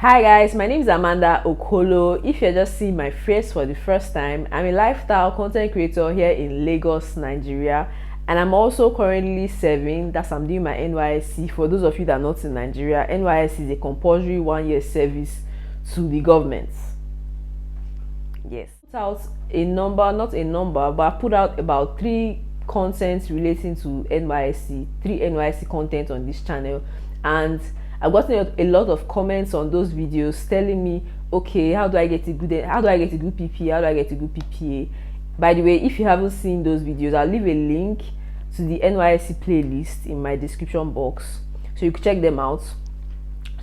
Hi guys, my name is Amanda Okolo. If you're just seeing my face for the first time, I'm a lifestyle content creator here in Lagos, Nigeria, and I'm also currently serving, I'm doing my Nysc. For those of you that are not in Nigeria, Nysc is a compulsory 1-year service to the government. Yes. I put out a number, not a number, but I put out about 3 contents relating to Nysc, 3 Nysc content on this channel, and I've gotten a lot of comments on those videos telling me, okay, how do I get a good PPA? How do I get a good PPA? By the way, if you haven't seen those videos, I'll leave a link to the Nysc playlist in my description box, so you can check them out.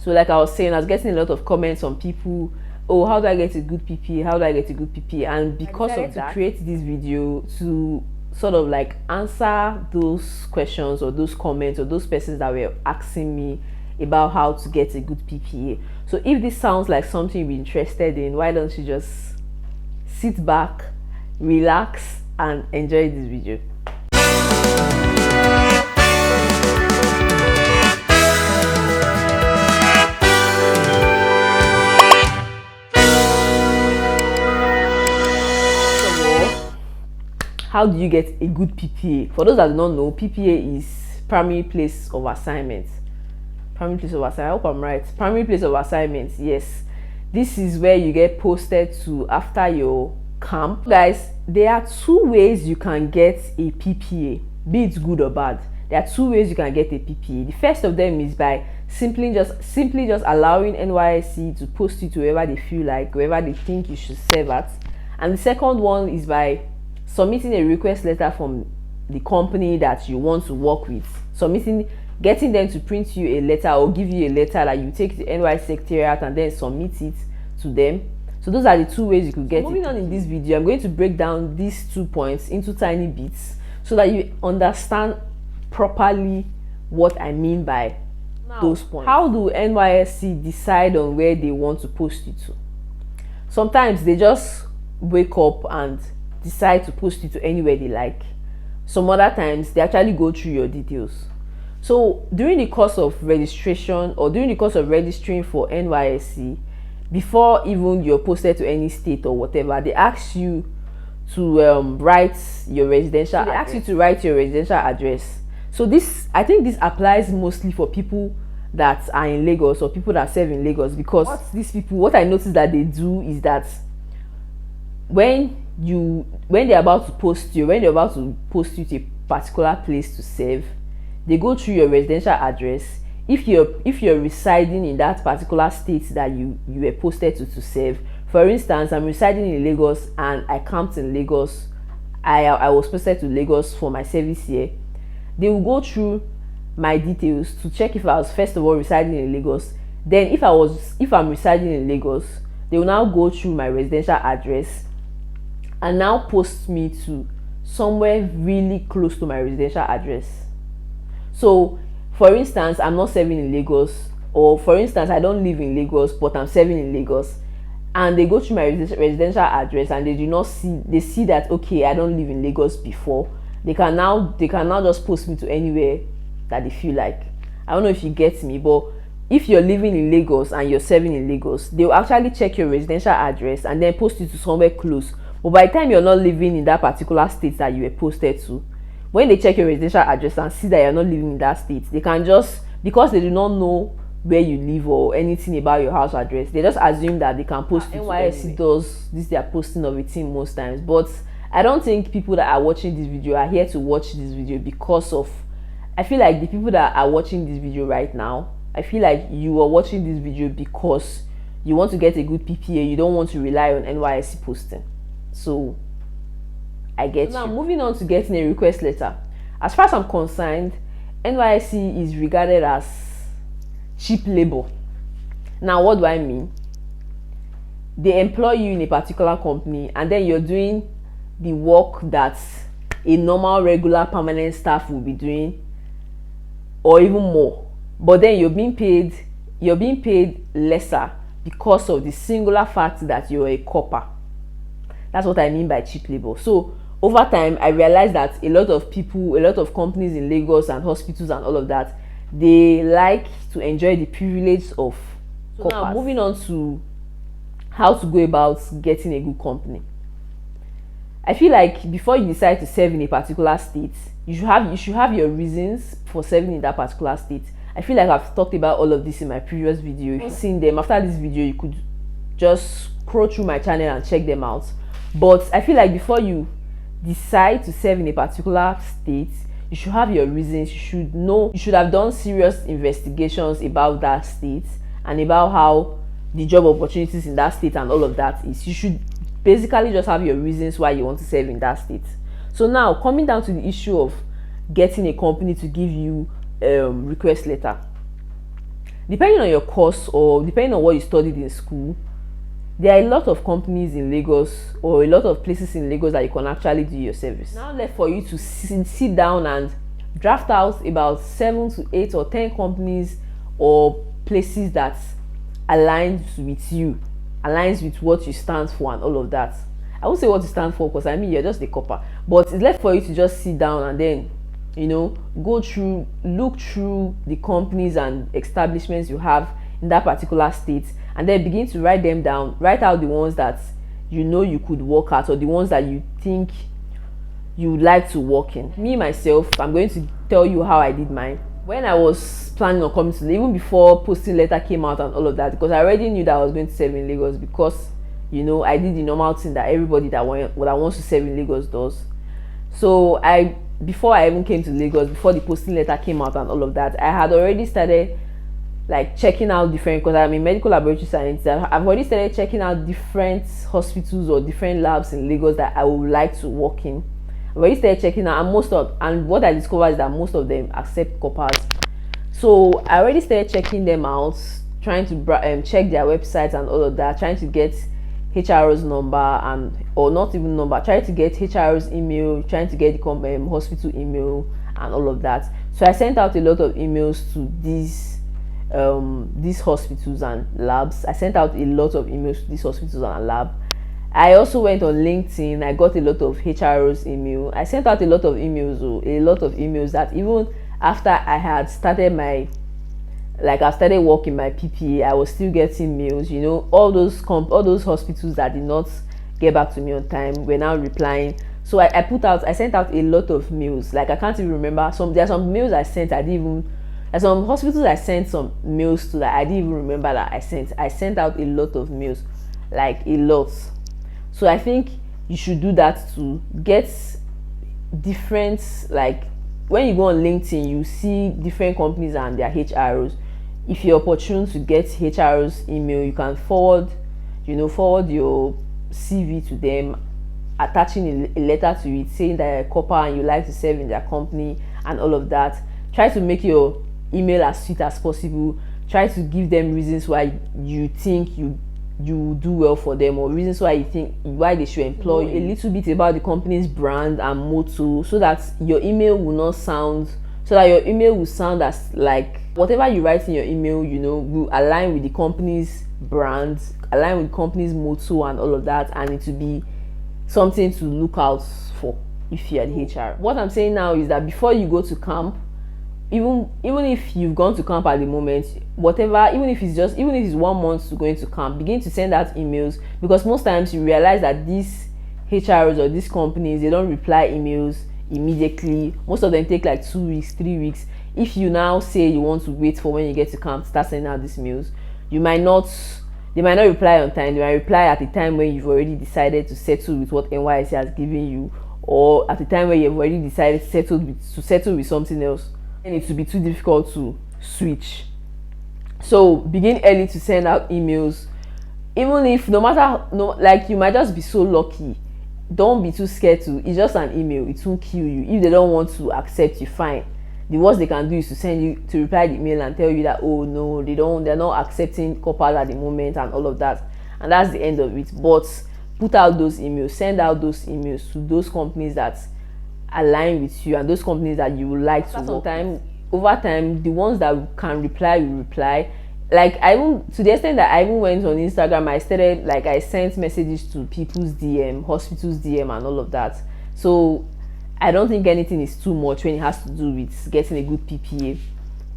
So like I was saying, I was getting a lot of comments on people, oh, how do I get a good PPA? How do I get a good PPA? And because of that, to create this video to sort of like answer those questions or those comments or those persons that were asking me about how to get a good PPA. So if this sounds like something you're interested in, why don't you just sit back, relax, and enjoy this video. How do you get a good PPA? For those that do not know, PPA is primary place of assignment. Primary place of assignment, I hope I'm right. Primary place of assignment, yes. This is where you get posted to after your camp. Guys, there are 2 ways you can get a PPA, be it good or bad. There are 2 ways you can get a PPA. The first of them is by simply just allowing Nysc to post you to wherever they feel like, wherever they think you should serve at. And the second one is by submitting a request letter from the company that you want to work with, getting them to print you a letter or give you a letter that you take to Nysc Secretariat and then submit it to them. So those are the 2 ways you could get it. Moving on in this video, I'm going to break down these 2 points into tiny bits so that you understand properly what I mean by those points. How do Nysc decide on where they want to post you to? Sometimes they just wake up and decide to post you to anywhere they like. Some other times they actually go through your details. So during the course of registration or during the course of registering for Nysc, before even you're posted to any state or whatever, they ask you to write your residential address. They ask you to write your residential address. So I think this applies mostly for people that are in Lagos or people that serve in Lagos, because what I noticed that they do is that when they're about to post you to a particular place to serve, they go through your residential address. If you're residing in that particular state that you were posted to serve, for instance, I'm residing in Lagos and I camped in Lagos, I was posted to Lagos for my service here, they will go through my details to check if I was first of all residing in Lagos. Then if I'm residing in Lagos, they will now go through my residential address and now post me to somewhere really close to my residential address. So for instance, I'm not serving in Lagos, or for instance, I don't live in Lagos but I'm serving in Lagos, and they go through my residential address and they see that, okay, I don't live in Lagos before, they can now just post me to anywhere that they feel like. I don't know if you get me, but if you're living in Lagos and you're serving in Lagos, they'll actually check your residential address and then post you to somewhere close. But by the time you're not living in that particular state that you were posted to, when they check your residential address and see that you're not living in that state, they can just, because they do not know where you live or anything about your house address, they just assume that they can post you. Nysc does this, their posting of a team most times, but I don't think people that are watching this video are here to watch this video because of, I feel like the people that are watching this video right now, I feel like you are watching this video because you want to get a good PPA, you don't want to rely on Nysc posting. So I get now, moving on to getting a request letter. As far as I'm concerned, Nysc is regarded as cheap labor. Now, what do I mean? They employ you in a particular company and then you're doing the work that a normal, regular, permanent staff will be doing, or even more. But then you're being paid lesser because of the singular fact that you're a corper. That's what I mean by cheap labor. So over time, I realized that a lot of companies in Lagos and hospitals and all of that, they like to enjoy the privilege of So now moving on to how to go about getting a good company. I feel like before you decide to serve in a particular state, you should have your reasons for serving in that particular state. I feel like I've talked about all of this in my previous video. If you've seen them after this video, you could just scroll through my channel and check them out. But I feel like before you decide to serve in a particular state, you should have your reasons. You should have done serious investigations about that state and about how the job opportunities in that state and all of that is. You should basically just have your reasons why you want to serve in that state. So now coming down to the issue of getting a company to give you request letter, depending on your course or depending on what you studied in school, there are a lot of companies in Lagos or a lot of places in Lagos that you can actually do your service. Now left for you to sit down and draft out about 7 to 8 or 10 companies or places that aligns with you, aligns with what you stand for and all of that. I won't say what you stand for because I mean you're just a copper, but it's left for you to just sit down and then, you know, look through the companies and establishments you have in that particular state, and then begin to write them down. Write out the ones that you know you could work at or the ones that you think you would like to work in. Me myself, I'm going to tell you how I did mine. When I was planning on coming to, even before posting letter came out and all of that, because I already knew that I was going to serve in Lagos, because you know I did the normal thing that everybody that wants to serve in Lagos does. So before I even came to Lagos, before the posting letter came out and all of that, I had already started like checking out different, because I'm a medical laboratory scientist, I've already started checking out different hospitals or different labs in Lagos that I would like to work in. I've already started checking out, and what I discovered is that most of them accept coppers. So I already started checking them out, trying to check their websites and all of that, trying to get HRO's number or not even number, trying to get HRO's email, trying to get the hospital email and all of that. So I sent out a lot of emails to these hospitals and labs. I sent out a lot of emails to these hospitals and lab. I also went on LinkedIn. I got a lot of HRO's email. I sent out a lot of emails that even after I had started I started working my PPA, I was still getting mails. You know, all those hospitals that did not get back to me on time were now replying. So I sent out a lot of mails. Like I can't even remember. There are some mails I sent there's some hospitals I sent some mails to that I didn't even remember that I sent. I sent out a lot of mails, like a lot. So I think you should do that to get different, like when you go on LinkedIn, you see different companies and their HROs. If you're opportune to get HRO's email, you can forward your CV to them, attaching a letter to it saying that you're a copper and you like to serve in their company and all of that. Try to make your email as sweet as possible. Try to give them reasons why you think you do well for them, or reasons why they should employ you. A little bit about the company's brand and motto, so that your email will sound as like whatever you write in your email, you know, will align with the company's brand, align with the company's motto and all of that, and it will be something to look out for if you're the HR. What I'm saying now is that before you go to camp, even if you've gone to camp at the moment, even if it's 1 month to going to camp, begin to send out emails, because most times you realize that these HRs or these companies, they don't reply emails immediately. Most of them take like 2 weeks, 3 weeks. If you now say you want to wait for when you get to camp, start sending out these mails, they might not reply on time. They might reply at the time when you've already decided to settle with what NYSC has given you, or at the time where you've already decided to settle with something else, and it will be too difficult to switch. So begin early to send out emails, even if like you might just be so lucky. Don't be too scared it's just an email, it won't kill you. If they don't want to accept you, fine. The worst they can do is to reply the email and tell you that, oh no, they're not accepting coppers at the moment and all of that, and that's the end of it. But put out those emails, send out those emails to those companies that align with you and those companies that you would like to work with. Over time, the ones that can reply will reply. Like to the extent that I even went on Instagram, I sent messages to people's DM, hospitals DM and all of that. So I don't think anything is too much when it has to do with getting a good PPA.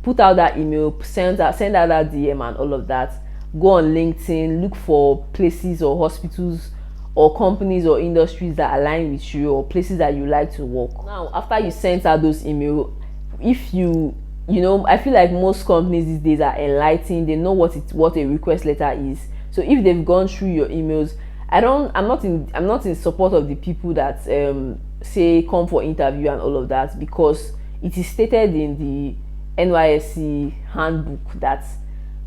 Put out that email, send out that DM and all of that. go on LinkedIn, look for places or hospitals or companies or industries that align with you, or places that you like to work. Now after you sent out those emails, if you know, I feel like most companies these days are enlightened. They know what a request letter is. So if they've gone through your emails, I'm not in support of the people that say come for interview and all of that, because it is stated in the NYSC handbook that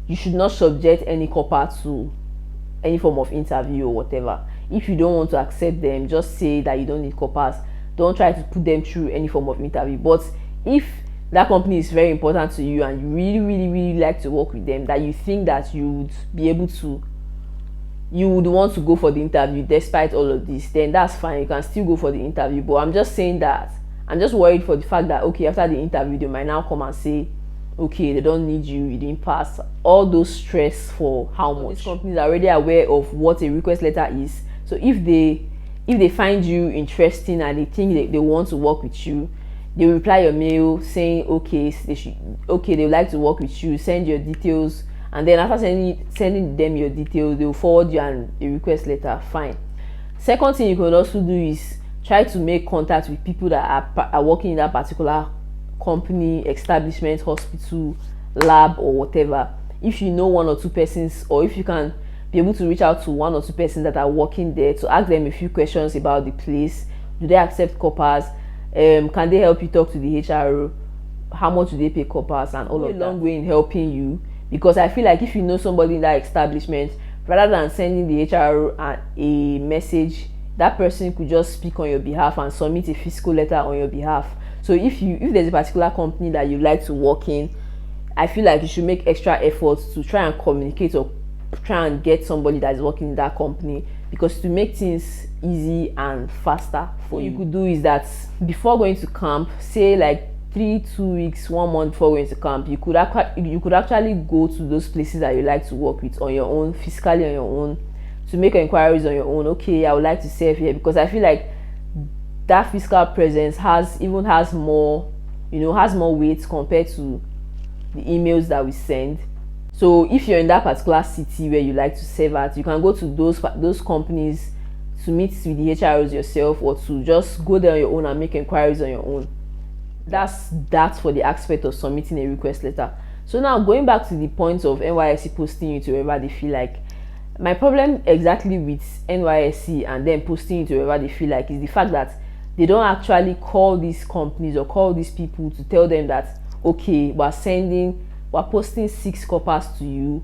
you should not subject any copper to any form of interview or whatever. If you don't want to accept them, just say that you don't need coppers. Don't try to put them through any form of interview. But if that company is very important to you and you really like to work with them, that you think that you would be able to, you would want to go for the interview despite all of this, then that's fine. You can still go for the interview. But I'm just saying that I'm just worried for the fact that, okay, after the interview they might now come and say, okay, they don't need you, you didn't pass. All those stress for how much? These companies are already aware of what a request letter is. So if they find you interesting and they think they want to work with you, they will reply your mail saying okay, they would like to work with you, send your details, and then after sending them your details, they will forward you a request letter. Fine. Second thing you could also do is try to make contact with people that are working in that particular company, establishment, hospital, lab, or whatever. If you know one or two persons, or if you can be able to reach out to one or two persons that are working there, to ask them a few questions about the place. Do they accept coppers? Can they help you talk to the HRO? How much do they pay coppers and all of that? A long way in helping you, because I feel like if you know somebody in that establishment, rather than sending the HRO a message, that person could just speak on your behalf and submit a physical letter on your behalf. So if there's a particular company that you like to work in, I feel like you should make extra efforts to try and communicate or try and get somebody that is working in that company, because to make things easy and faster for you. What you could do is that before going to camp, say like 2 weeks, 1 month before going to camp, you could actually go to those places that you like to work with on your own, physically on your own, to make inquiries on your own. Okay, I would like to serve here, because I feel like that physical presence has more weight compared to the emails that we send. So if you're in that particular city where you like to serve at, you can go to those companies to meet with the HROs yourself, or to just go there on your own and make inquiries on your own. That's for the aspect of submitting a request letter. So now going back to the point of NYSC posting you to wherever they feel like, my problem exactly with NYSC and then posting you to wherever they feel like is the fact that they don't actually call these companies or call these people to tell them that, okay, we're posting 6 coppers to you,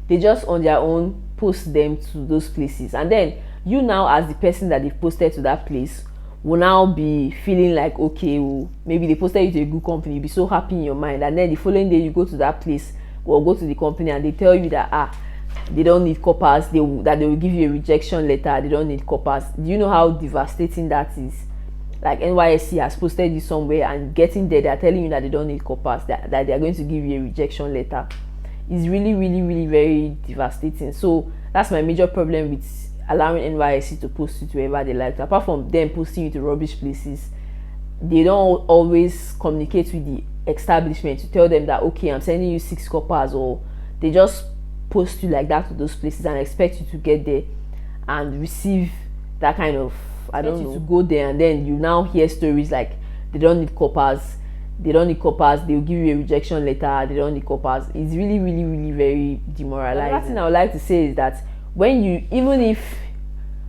they just on their own post them to those places, and then you now as the person that they've posted to that place will now be feeling like, okay, well, maybe they posted you to a good company, you'll be so happy in your mind, and then the following day you go to that place or go to the company and they tell you that they don't need coppers, that they will give you a rejection letter, they don't need coppers. Do you know how devastating that is? Like NYSC has posted you somewhere and getting there, they're telling you that they don't need coppers, that they're going to give you a rejection letter. It's really very devastating. So that's my major problem with allowing NYSC to post you to wherever they like. Apart from them posting you to rubbish places, they don't always communicate with the establishment to tell them that, okay, I'm sending you 6 coppers, or they just post you like that to those places and expect you to get there and receive that kind of, I don't know, to go there, and then you now hear stories like they don't need coppers, they'll give you a rejection letter, they don't need coppers. It's really very demoralizing. Another thing I would like to say is that even if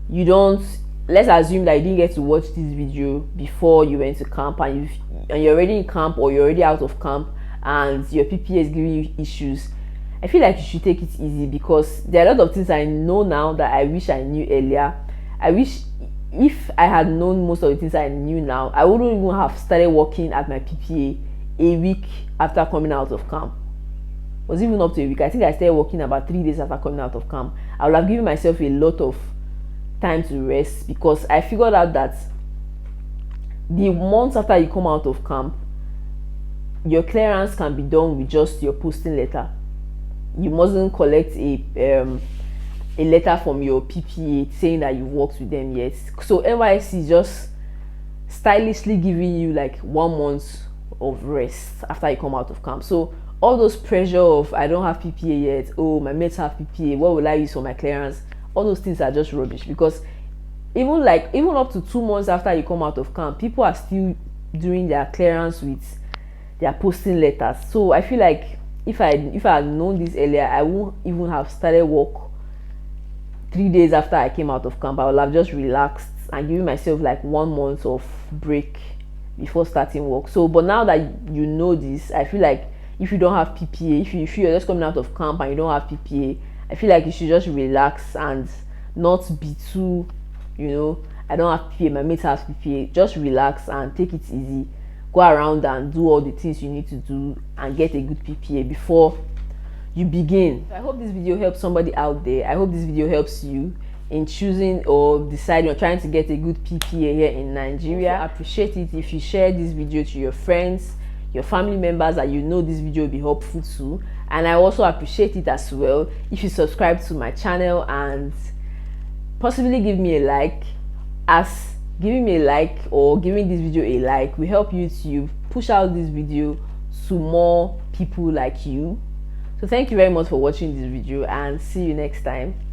you don't, let's assume that you didn't get to watch this video before you went to camp, and you're already in camp or you're already out of camp and your PPA is giving you issues, I feel like you should take it easy, because there are a lot of things I know now that I wish I knew earlier. I wish if I had known most of the things I knew now, I wouldn't even have started working at my PPA a week after coming out of camp. It was even up to a week. I think I started working about 3 days after coming out of camp. I would have given myself a lot of time to rest, because I figured out that the months after you come out of camp, your clearance can be done with just your posting letter. You mustn't collect a letter from your PPA saying that you worked with them yet. So NYSC is just stylishly giving you like 1 month of rest after you come out of camp. So all those pressure of I don't have PPA yet, oh my mates have PPA, what will I use for my clearance, all those things are just rubbish. Because even up to 2 months after you come out of camp, people are still doing their clearance with their posting letters. So I feel like if I had known this earlier, I won't even have started work 3 days after I came out of camp. I would have just relaxed and given myself like 1 month of break before starting work. So but now that you know this, I feel like if you don't have PPA, if you're just coming out of camp and you don't have PPA, I feel like you should just relax and not be too, I don't have PPA, my mates have PPA. Just relax and take it easy. Go around and do all the things you need to do and get a good PPA before you begin. I hope this video helps somebody out there. I hope this video helps you in choosing or deciding or trying to get a good PPA here in Nigeria. I appreciate it if you share this video to your friends, your family members that you know this video will be helpful to. And I also appreciate it as well if you subscribe to my channel and possibly give me a like, as giving me a like or giving this video a like will help YouTube push out this video to more people like you. So thank you very much for watching this video and see you next time.